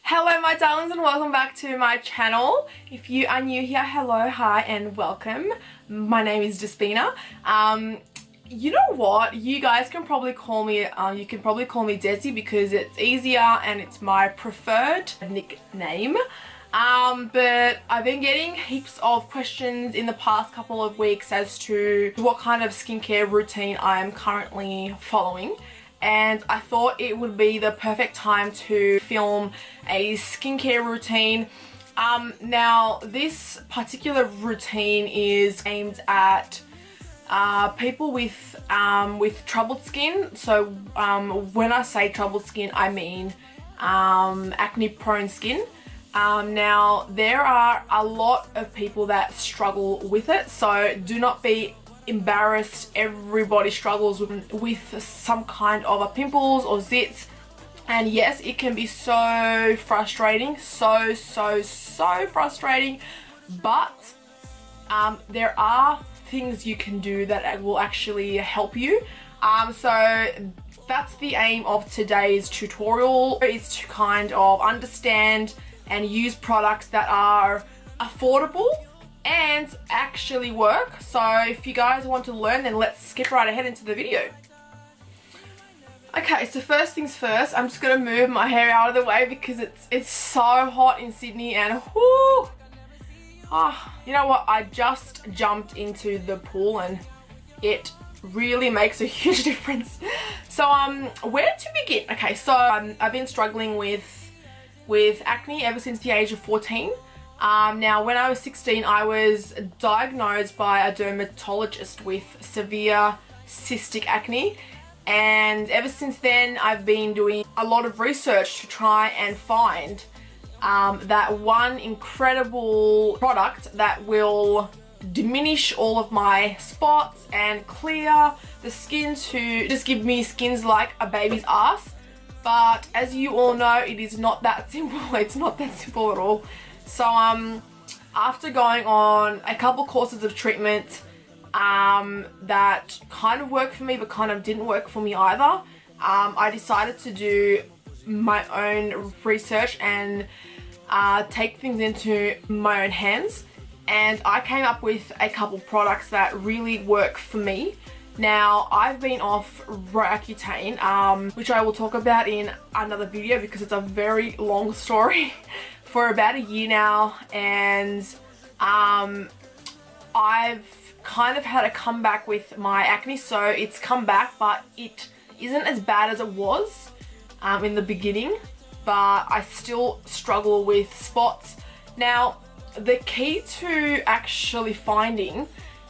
Hello my darlings and welcome back to my channel. If you are new here, hello, hi and welcome. My name is Despina. You know what? You guys can probably call me, Dezzy because it's easier and it's my preferred nickname. But I've been getting heaps of questions in the past couple of weeks as to what kind of skincare routine I am currently following. And I thought it would be the perfect time to film a skincare routine. Now this particular routine is aimed at people with troubled skin. So when I say troubled skin, I mean acne prone skin. Now there are a lot of people that struggle with it, so do not be embarrassed. Everybody struggles with some kind of a pimples or zits, and yes, it can be so frustrating, so frustrating, but there are things you can do that will actually help you. So that's the aim of today's tutorial, is to kind of understand and use products that are affordable and actually work. So if you guys want to learn, then let's skip right ahead into the video. Okay, so first things first, I'm just gonna move my hair out of the way because it's so hot in Sydney, and whoo, you know what, I just jumped into the pool and it really makes a huge difference. So where to begin? Okay, so I've been struggling with acne ever since the age of 14. Now when I was 16, I was diagnosed by a dermatologist with severe cystic acne, and ever since then I've been doing a lot of research to try and find that one incredible product that will diminish all of my spots and clear the skin to just give me skins like a baby's ass. But as you all know, it is not that simple. It's not that simple at all. So after going on a couple courses of treatment that kind of worked for me but kind of didn't work for me either, I decided to do my own research and take things into my own hands, and I came up with a couple products that really work for me. Now, I've been off Roaccutane, which I will talk about in another video because it's a very long story, for about a year now, and I've kind of had a comeback with my acne. So it's come back, but it isn't as bad as it was in the beginning, but I still struggle with spots. Now, the key to actually finding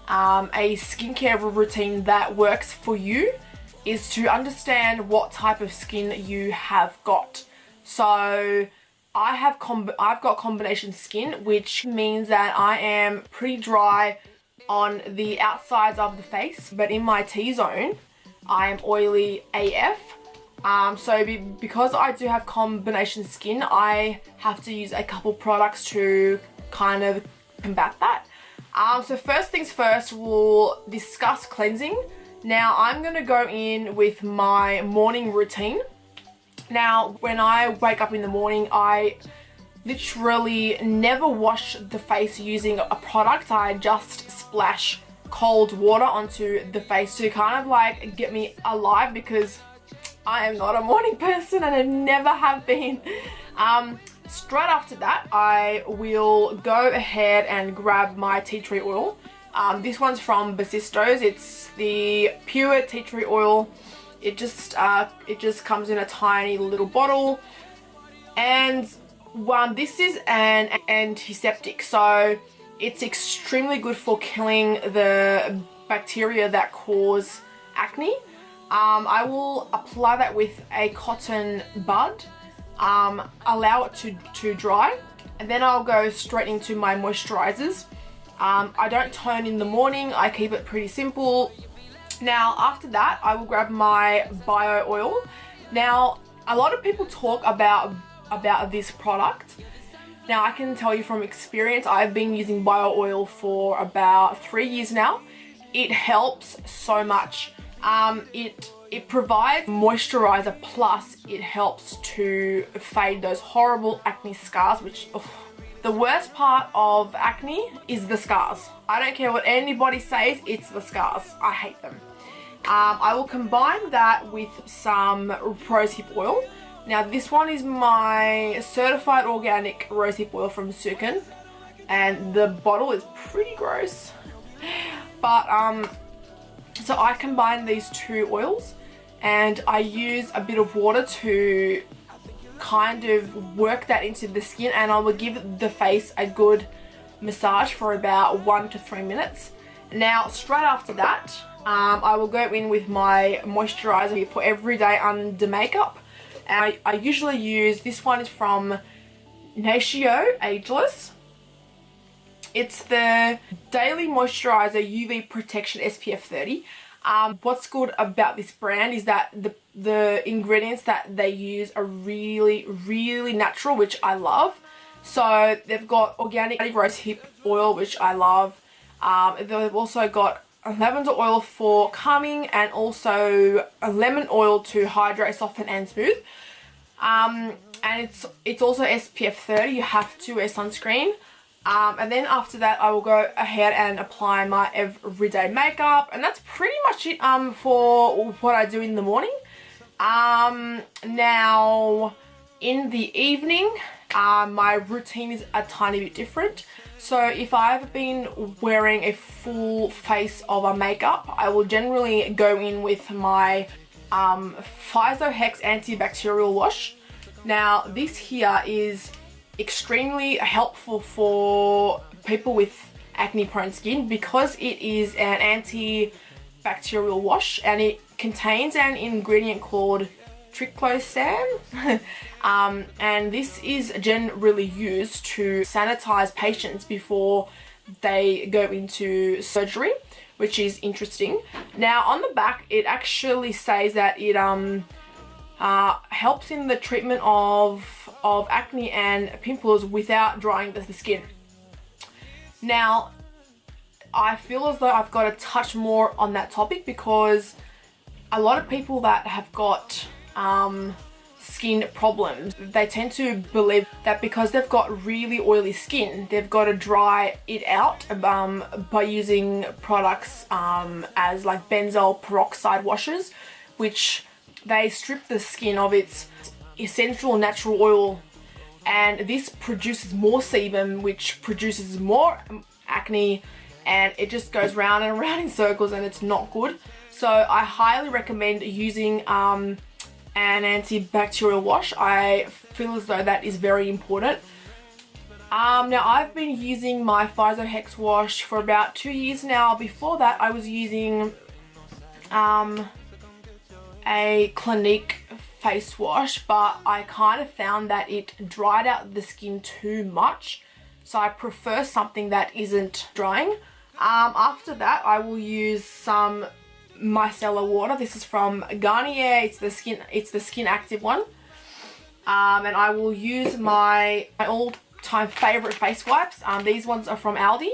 a skincare routine that works for you is to understand what type of skin you have got. So I've got combination skin, which means that I am pretty dry on the outsides of the face, but in my T-zone I am oily AF. So because I do have combination skin, I have to use a couple products to kind of combat that. So first things first, we'll discuss cleansing. Now I'm going to go in with my morning routine. Now when I wake up in the morning, I literally never wash the face using a product. I just splash cold water onto the face to kind of like get me alive, because I am not a morning person and I never have been. Straight after that, I will go ahead and grab my tea tree oil. This one's from BOSISTOS. It's the pure tea tree oil. It just comes in a tiny little bottle, and this is an antiseptic, so it's extremely good for killing the bacteria that cause acne. I will apply that with a cotton bud. Allow it to dry, and then I'll go straight into my moisturizers. I don't tone in the morning, I keep it pretty simple. Now after that, I will grab my bio oil. Now a lot of people talk about this product. Now I can tell you from experience, I've been using bio oil for about 3 years now. It helps so much. It it provides moisturizer, plus it helps to fade those horrible acne scars, which, ugh. The worst part of acne is the scars. I don't care what anybody says, it's the scars. I hate them. I will combine that with some rosehip oil. Now this one is my certified organic rosehip oil from SUKIN, and the bottle is pretty gross. But so I combine these two oils and I use a bit of water to kind of work that into the skin, and I will give the face a good massage for about 1 to 3 minutes. Now straight after that, I will go in with my moisturizer for everyday under makeup, and I usually use, this one is from NATIO AGELESS. It's the Daily Moisturizer UV Protection SPF 30. What's good about this brand is that the ingredients that they use are really natural, which I love. So they've got organic rosehip oil, which I love. They've also got lavender oil for calming, and also a lemon oil to hydrate, soften and smooth. And it's also SPF 30. You have to wear sunscreen. And then after that, I will go ahead and apply my everyday makeup, and that's pretty much it for what I do in the morning. Now in the evening, my routine is a tiny bit different. So if I've been wearing a full face of a makeup, I will generally go in with my Hex antibacterial wash. Now this here is extremely helpful for people with acne prone skin because it is an antibacterial wash, and it contains an ingredient called triclosan. And this is generally used to sanitize patients before they go into surgery, which is interesting. Now on the back it actually says that it helps in the treatment of acne and pimples without drying the skin. Now I feel as though I've got to touch more on that topic, because a lot of people that have got skin problems, they tend to believe that because they've got really oily skin, they've got to dry it out by using products as like benzoyl peroxide washes, which they strip the skin of its essential natural oil, and this produces more sebum, which produces more acne, and it just goes round and round in circles, and it's not good. So I highly recommend using an antibacterial wash. I feel as though that is very important. Now I've been using my Hex wash for about 2 years now. Before that I was using a Clinique face wash, but I kind of found that it dried out the skin too much, so I prefer something that isn't drying. After that I will use some micellar water. This is from Garnier. It's the skin active one. And I will use my all-time favorite face wipes. These ones are from Aldi.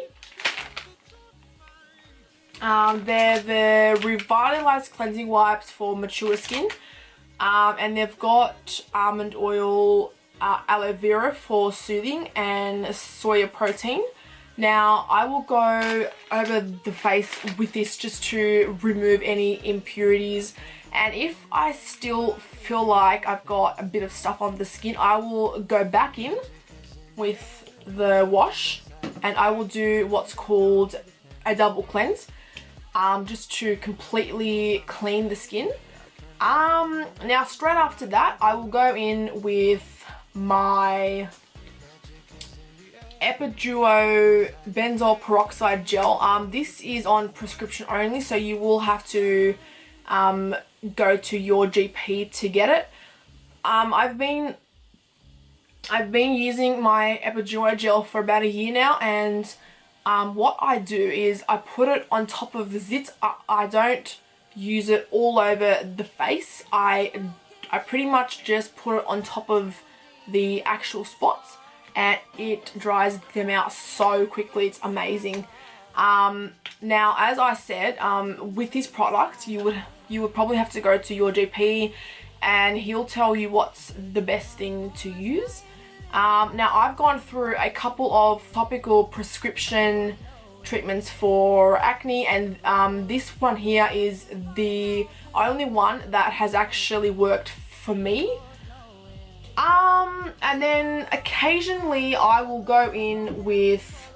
They're the revitalized cleansing wipes for mature skin, and they've got almond oil, aloe vera for soothing, and soya protein. Now I will go over the face with this just to remove any impurities, and if I still feel like I've got a bit of stuff on the skin, I will go back in with the wash and I will do what's called a double cleanse, just to completely clean the skin. Now straight after that I will go in with my Epiduo benzoyl peroxide gel. This is on prescription only, so you will have to go to your GP to get it. I've been using my Epiduo gel for about a year now, and what I do is I put it on top of the zits. I don't use it all over the face. I pretty much just put it on top of the actual spots, and it dries them out so quickly. It's amazing. Now, as I said, with this product, you would probably have to go to your GP and he'll tell you what's the best thing to use. Now, I've gone through a couple of topical prescription treatments for acne, and this one here is the only one that has actually worked for me. And then occasionally I will go in with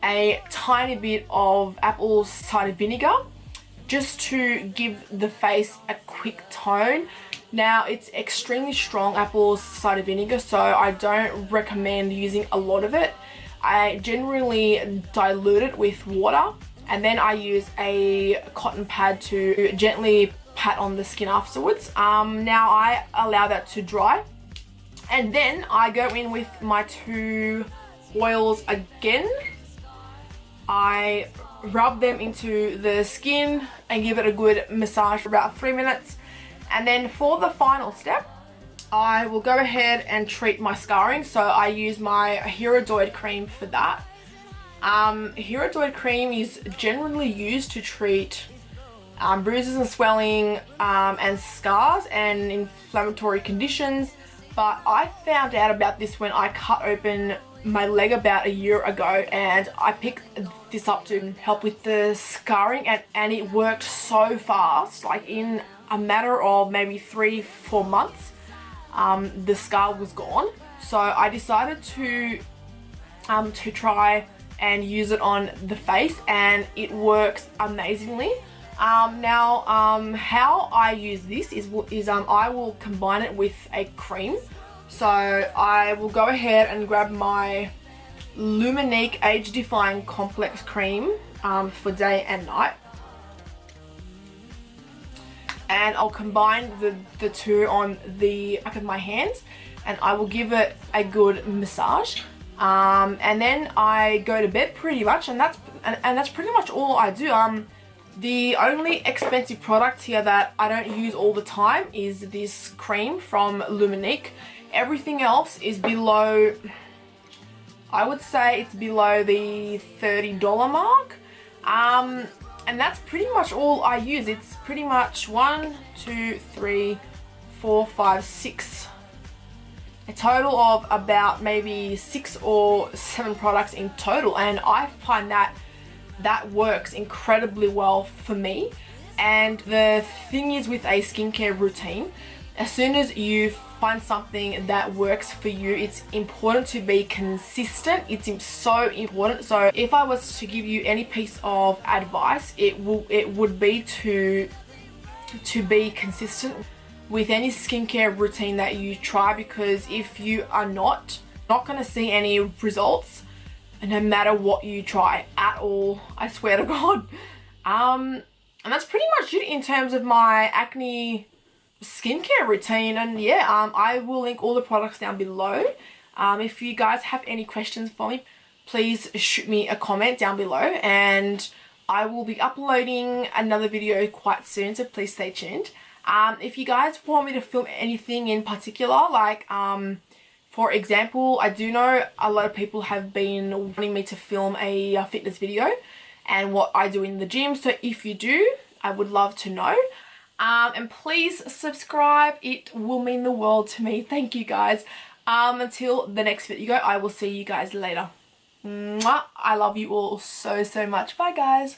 a tiny bit of apple cider vinegar just to give the face a quick tone. Now, it's extremely strong apple cider vinegar, so I don't recommend using a lot of it. I generally dilute it with water, and then I use a cotton pad to gently pat on the skin afterwards. Now I allow that to dry, and then I go in with my 2 oils again. I rub them into the skin and give it a good massage for about 3 minutes. And then for the final step, I will go ahead and treat my scarring. So I use my HIRUDOID cream for that. HIRUDOID cream is generally used to treat bruises and swelling and scars and inflammatory conditions. But I found out about this when I cut open my leg about a year ago, and I picked this up to help with the scarring, and it worked so fast. Like in a matter of maybe 3-4 months, the scar was gone. So I decided to try and use it on the face, and it works amazingly. Now, how I use this is I will combine it with a cream. So I will go ahead and grab my LUMINIQUE Age Defying Complex Cream for day and night. And I'll combine the two on the back of my hands, and I will give it a good massage. And then I go to bed pretty much, and that's pretty much all I do. The only expensive product here that I don't use all the time is this cream from LUMINIQUE. Everything else is below, I would say it's below the $30 mark. And that's pretty much all I use. It's pretty much 1, 2, 3, 4, 5, 6. A total of about maybe 6 or 7 products in total. And I find that works incredibly well for me. And the thing is, with a skincare routine, as soon as you find something that works for you, it's important to be consistent. It's so important. So if I was to give you any piece of advice, it would be to be consistent with any skincare routine that you try, because if you are not going to see any results, no matter what you try at all, I swear to God. And that's pretty much it in terms of my acne skincare routine. And yeah, I will link all the products down below. If you guys have any questions for me, please shoot me a comment down below, and I will be uploading another video quite soon, so please stay tuned. If you guys want me to film anything in particular, like for example, I do know a lot of people have been wanting me to film a fitness video and what I do in the gym, so if you do, I would love to know. And please subscribe, it will mean the world to me. Thank you guys. Until the next video, I will see you guys later. Mwah. I love you all so much. Bye guys.